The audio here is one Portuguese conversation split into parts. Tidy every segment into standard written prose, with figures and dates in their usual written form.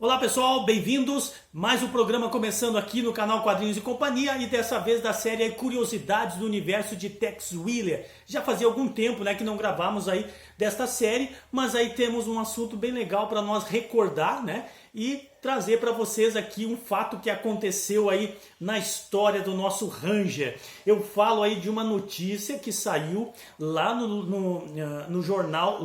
Olá pessoal, bem-vindos! Mais um programa começando aqui no canal Quadrinhos e Companhia e dessa vez da série Curiosidades do Universo de Tex Willer. Já fazia algum tempo que não gravamos aí desta série, mas aí temos um assunto bem legal para nós recordar, e trazer para vocês aqui um fato que aconteceu aí na história do nosso Ranger. Eu falo aí de uma notícia que saiu lá no jornal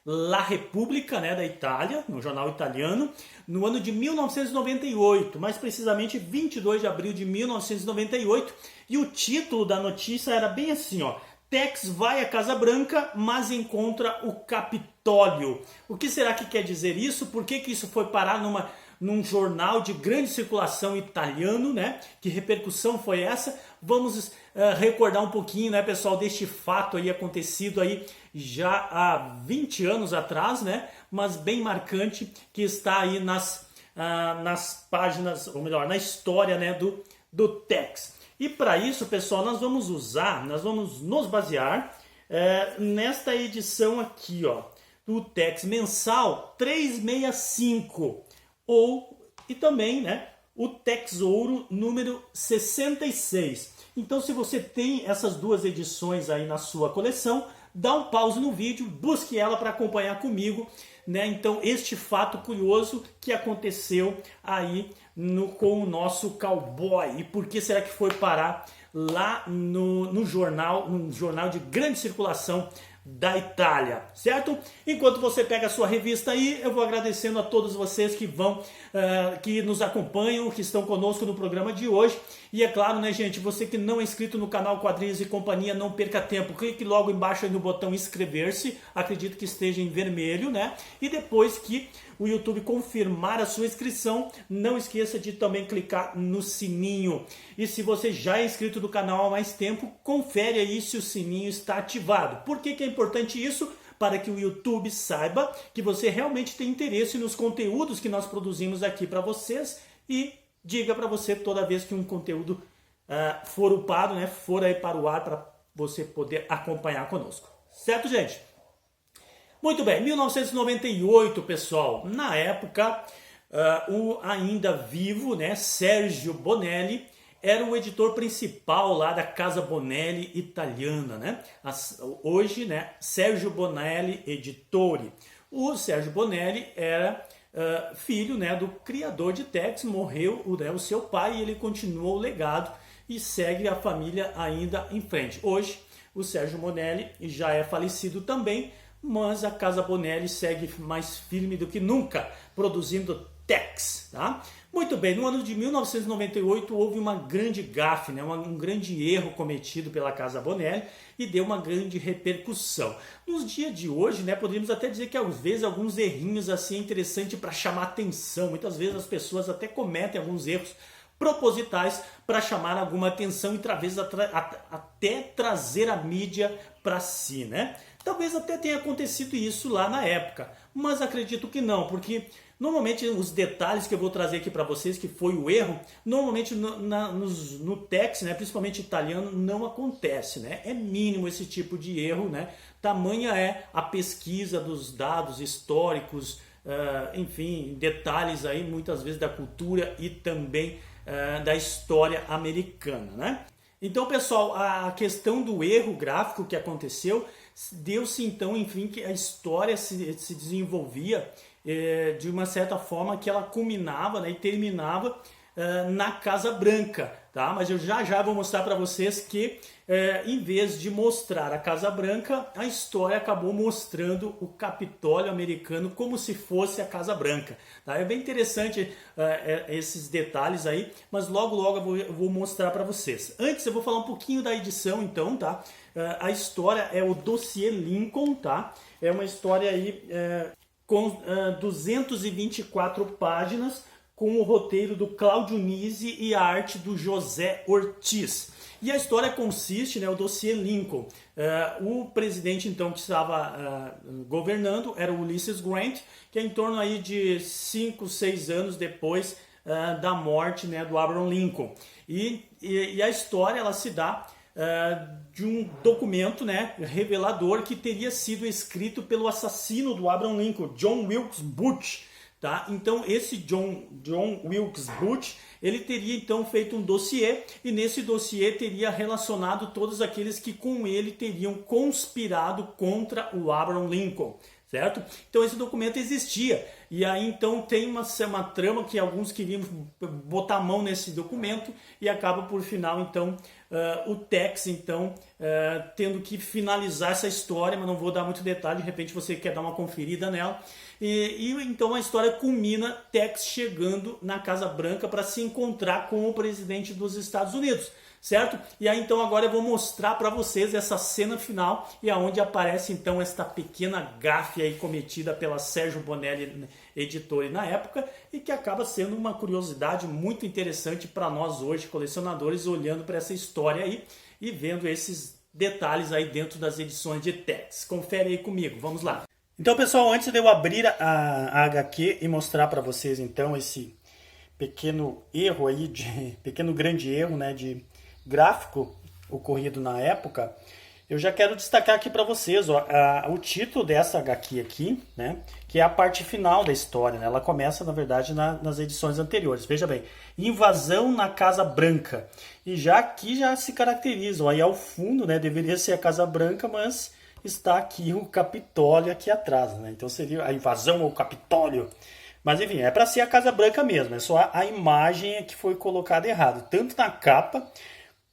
La Repubblica, da Itália, no jornal italiano, no ano de 1998, mais precisamente 22 de abril de 1998, e o título da notícia era bem assim, Tex vai à Casa Branca, mas encontra o Capitólio. O que será que quer dizer isso? Por que isso foi parar num jornal de grande circulação italiano, Que repercussão foi essa? Vamos recordar um pouquinho, pessoal, deste fato aí acontecido aí já há 20 anos atrás, Mas bem marcante, que está aí nas páginas, ou melhor, na história, do Tex. E para isso, pessoal, nós vamos nos basear nesta edição aqui, do Tex mensal 365, e também, o Tesouro número 66. Então, se você tem essas duas edições aí na sua coleção, dá um pause no vídeo, busque ela para acompanhar comigo, Então, este fato curioso que aconteceu aí com o nosso cowboy. E por que será que foi parar lá num jornal de grande circulação da Itália, certo? Enquanto você pega a sua revista aí, eu vou agradecendo a todos vocês que nos acompanham, que estão conosco no programa de hoje. E é claro, gente, você que não é inscrito no canal Quadrinhos e Companhia, não perca tempo, clique logo embaixo aí no botão inscrever-se, acredito que esteja em vermelho, E depois que o YouTube confirmar a sua inscrição, não esqueça de também clicar no sininho. E se você já é inscrito no canal há mais tempo, confere aí se o sininho está ativado. Por que é importante isso? Para que o YouTube saiba que você realmente tem interesse nos conteúdos que nós produzimos aqui para vocês e diga para você toda vez que um conteúdo for upado, for aí para o ar, para você poder acompanhar conosco. Certo, gente? Muito bem, 1998, pessoal. Na época, o ainda vivo, Sergio Bonelli, era o editor principal lá da Casa Bonelli italiana, Hoje, Sergio Bonelli Editore. O Sergio Bonelli era filho, do criador de Tex, morreu o seu pai e ele continuou o legado e segue a família ainda em frente. Hoje, o Sergio Bonelli já é falecido também, mas a Casa Bonelli segue mais firme do que nunca, produzindo Tex, Muito bem, no ano de 1998 houve uma grande gafe, um grande erro cometido pela Casa Bonelli e deu uma grande repercussão. Nos dias de hoje, poderíamos até dizer que às vezes alguns errinhos assim é interessante para chamar atenção. Muitas vezes as pessoas até cometem alguns erros propositais para chamar alguma atenção e talvez até trazer a mídia para si, Talvez até tenha acontecido isso lá na época, mas acredito que não, porque normalmente os detalhes que eu vou trazer aqui para vocês, que foi o erro, normalmente no Tex, principalmente italiano, não acontece, É mínimo esse tipo de erro, Tamanha é a pesquisa dos dados históricos, enfim, detalhes aí muitas vezes da cultura e também da história americana, Então, pessoal, a questão do erro gráfico que aconteceu, deu-se então, enfim, que a história se desenvolvia de uma certa forma que ela culminava e terminava na Casa Branca, Mas eu já vou mostrar para vocês que em vez de mostrar a Casa Branca, a história acabou mostrando o Capitólio americano como se fosse a Casa Branca, É bem interessante esses detalhes aí, mas logo eu vou mostrar para vocês. Antes eu vou falar um pouquinho da edição então, A história é o Dossiê Lincoln, É uma história aí com 224 páginas, com o roteiro do Claudio Nisi e a arte do José Ortiz. E a história consiste, o Dossiê Lincoln. O presidente então que estava governando era o Ulysses Grant, que é em torno aí de 5, 6 anos depois da morte do Abraham Lincoln. E a história ela se dá de um documento revelador que teria sido escrito pelo assassino do Abraham Lincoln, John Wilkes Booth, Tá? Então esse John Wilkes Booth, ele teria então feito um dossiê, e nesse dossiê teria relacionado todos aqueles que com ele teriam conspirado contra o Abraham Lincoln, certo? Então esse documento existia, e aí então tem uma trama que alguns queriam botar a mão nesse documento, e acaba por final então o Tex então tendo que finalizar essa história, mas não vou dar muito detalhe, de repente você quer dar uma conferida nela. E então a história culmina Tex chegando na Casa Branca para se encontrar com o presidente dos Estados Unidos, certo? E aí então agora eu vou mostrar para vocês essa cena final, e aonde aparece então esta pequena gafe aí cometida pela Sérgio Bonelli, editor na época, e que acaba sendo uma curiosidade muito interessante para nós hoje, colecionadores, olhando para essa história aí e vendo esses detalhes aí dentro das edições de Tex. Confere aí comigo, vamos lá. Então, pessoal, antes de eu abrir a HQ e mostrar para vocês então esse pequeno erro aí, pequeno grande erro, né, de gráfico ocorrido na época, eu já quero destacar aqui para vocês, ó, o título dessa HQ aqui, né, que é a parte final da história, né? Ela começa, na verdade, nas edições anteriores. Veja bem, Invasão na Casa Branca. E já aqui já se caracterizam, aí ao fundo, né, deveria ser a Casa Branca, mas está aqui o Capitólio aqui atrás, né? Então seria a invasão ao Capitólio. Mas enfim, é para ser a Casa Branca mesmo, é só a imagem que foi colocada errado, tanto na capa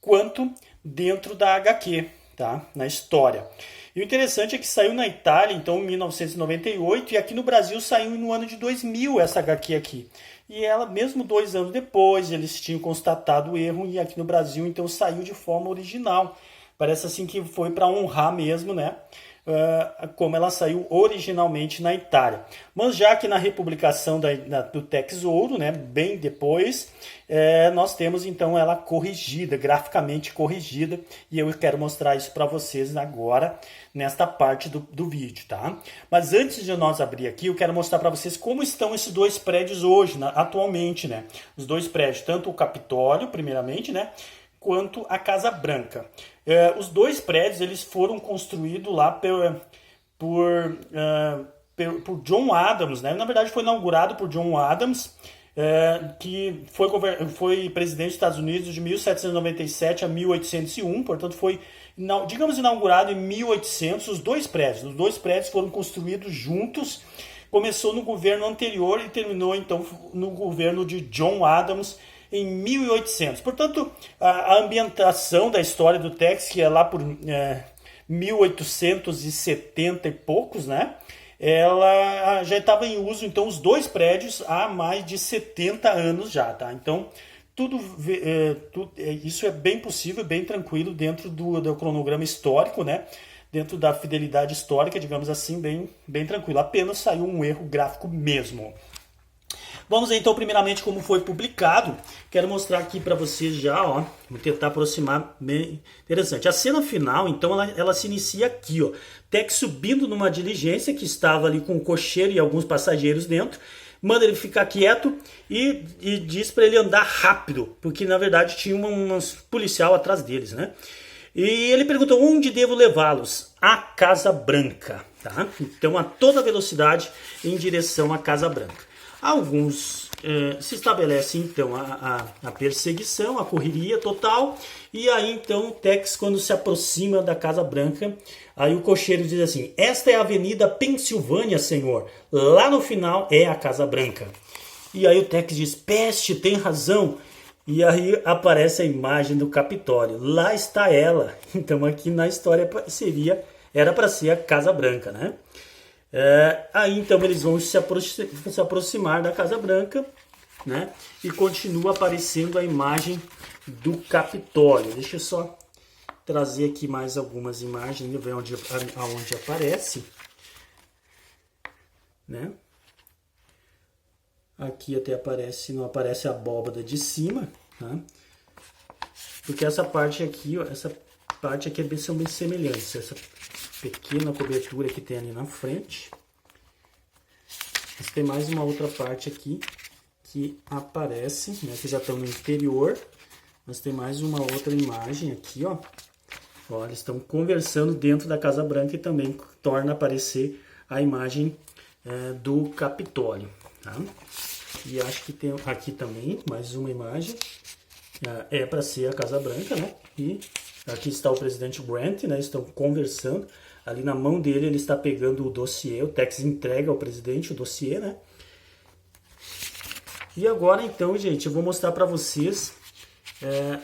quanto dentro da HQ, tá? Na história. E o interessante é que saiu na Itália, então, em 1998, e aqui no Brasil saiu no ano de 2000 essa HQ aqui. E ela, mesmo 2 anos depois, eles tinham constatado o erro, e aqui no Brasil, então, saiu de forma original. Parece assim que foi para honrar mesmo, né? Como ela saiu originalmente na Itália. Mas já que na republicação do Tex Ouro, né, bem depois, nós temos então ela corrigida, graficamente corrigida, e eu quero mostrar isso para vocês agora, nesta parte do vídeo, tá? Mas antes de nós abrir aqui, eu quero mostrar para vocês como estão esses 2 prédios hoje, atualmente, né? Os 2 prédios, tanto o Capitólio, primeiramente, né, quanto a Casa Branca. Os 2 prédios eles foram construídos lá por John Adams, né? Na verdade foi inaugurado por John Adams, que foi presidente dos Estados Unidos de 1797 a 1801, portanto foi, digamos, inaugurado em 1800 os 2 prédios. Os 2 prédios foram construídos juntos, começou no governo anterior e terminou então no governo de John Adams, em 1800. Portanto, a ambientação da história do Tex, que é lá por 1870 e poucos, né? Ela já estava em uso, então, os 2 prédios há mais de 70 anos já, tá? Então, isso é bem possível, bem tranquilo dentro do cronograma histórico, né? Dentro da fidelidade histórica, digamos assim, bem tranquilo. Apenas saiu um erro gráfico mesmo. Vamos então primeiramente como foi publicado. Quero mostrar aqui para vocês já, ó. Vou tentar aproximar, bem interessante. A cena final, então, ela se inicia aqui, ó. Tex subindo numa diligência que estava ali com o cocheiro e alguns passageiros dentro. Manda ele ficar quieto e diz para ele andar rápido, porque na verdade tinha um policial atrás deles, né? E ele perguntou: onde devo levá-los? À Casa Branca, tá? Então a toda velocidade em direção à Casa Branca. Alguns se estabelece então a perseguição, a correria total, e aí então Tex, quando se aproxima da Casa Branca, aí o cocheiro diz assim: esta é a Avenida Pensilvânia, senhor, lá no final é a Casa Branca. E aí o Tex diz: peste, tem razão. E aí aparece a imagem do Capitólio, lá está ela. Então aqui na história era para ser a Casa Branca, né? Aí então eles vão se aproximar da Casa Branca, né? E continua aparecendo a imagem do Capitólio. Deixa eu só trazer aqui mais algumas imagens e ver aonde aparece, né? Aqui até aparece, não aparece a abóbada de cima, tá? Porque essa parte aqui, ó, são bem semelhantes. Essa pequena cobertura que tem ali na frente. Mas tem mais uma outra parte aqui que aparece, né, que já estão no interior. Mas tem mais uma outra imagem aqui, ó. Ó, eles estão conversando dentro da Casa Branca e também torna a aparecer a imagem do Capitólio. tá? E acho que tem aqui também mais uma imagem. É para ser a Casa Branca, né? E aqui está o presidente Grant, né? Estão conversando. Ali na mão dele ele está pegando o dossiê. O Tex entrega ao presidente o dossiê, né? E agora então, gente, eu vou mostrar para vocês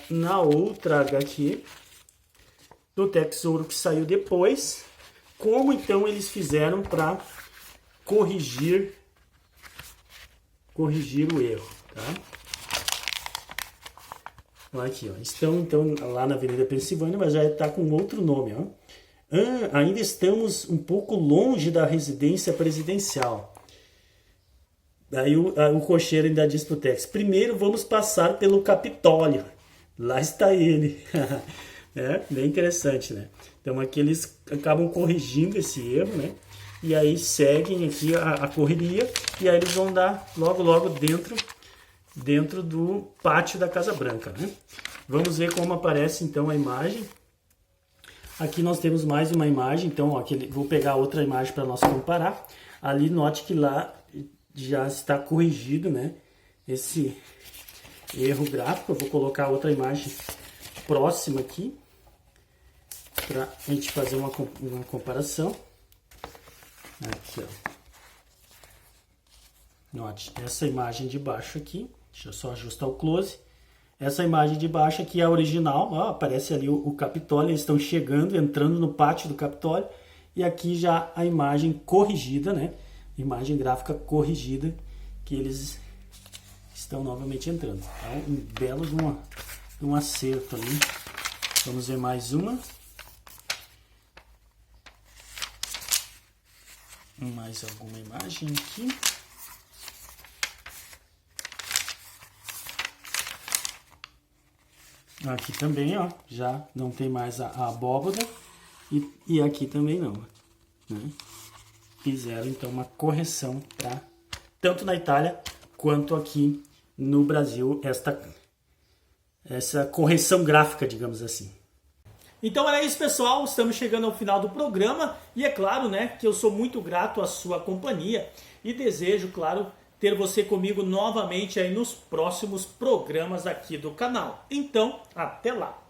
na outra HQ do Tesouro que saiu depois, como então eles fizeram para corrigir o erro, tá? Aqui, ó. Estão então lá na Avenida Pensilvânia, mas já está com outro nome, ó. Ainda estamos um pouco longe da residência presidencial. Aí o cocheiro ainda diz pro Tex: primeiro vamos passar pelo Capitólio. Lá está ele. Bem interessante, né? Então aqui eles acabam corrigindo esse erro, né? E aí seguem aqui a correria e aí eles vão dar logo dentro do pátio da Casa Branca, né? Vamos ver como aparece então a imagem. Aqui nós temos mais uma imagem, então ó, vou pegar outra imagem para nós comparar. Ali note que lá já está corrigido, né? Esse erro gráfico. Eu vou colocar outra imagem próxima aqui para a gente fazer uma comparação. Aqui, ó. Note essa imagem de baixo aqui. Deixa eu só ajustar o close. Essa imagem de baixo aqui é a original. Ó, aparece ali o Capitólio. Eles estão chegando, entrando no pátio do Capitólio. E aqui já a imagem corrigida, né? Imagem gráfica corrigida, que eles estão novamente entrando. Então, um belo de um acerto ali. Vamos ver mais uma. Mais alguma imagem aqui. Aqui também, ó, já não tem mais a abóbora e aqui também não, né? Fizeram então uma correção para tanto na Itália quanto aqui no Brasil essa correção gráfica, digamos assim. Então era isso, pessoal, estamos chegando ao final do programa e é claro, né, que eu sou muito grato à sua companhia e desejo, claro, ter você comigo novamente aí nos próximos programas aqui do canal. Então, até lá!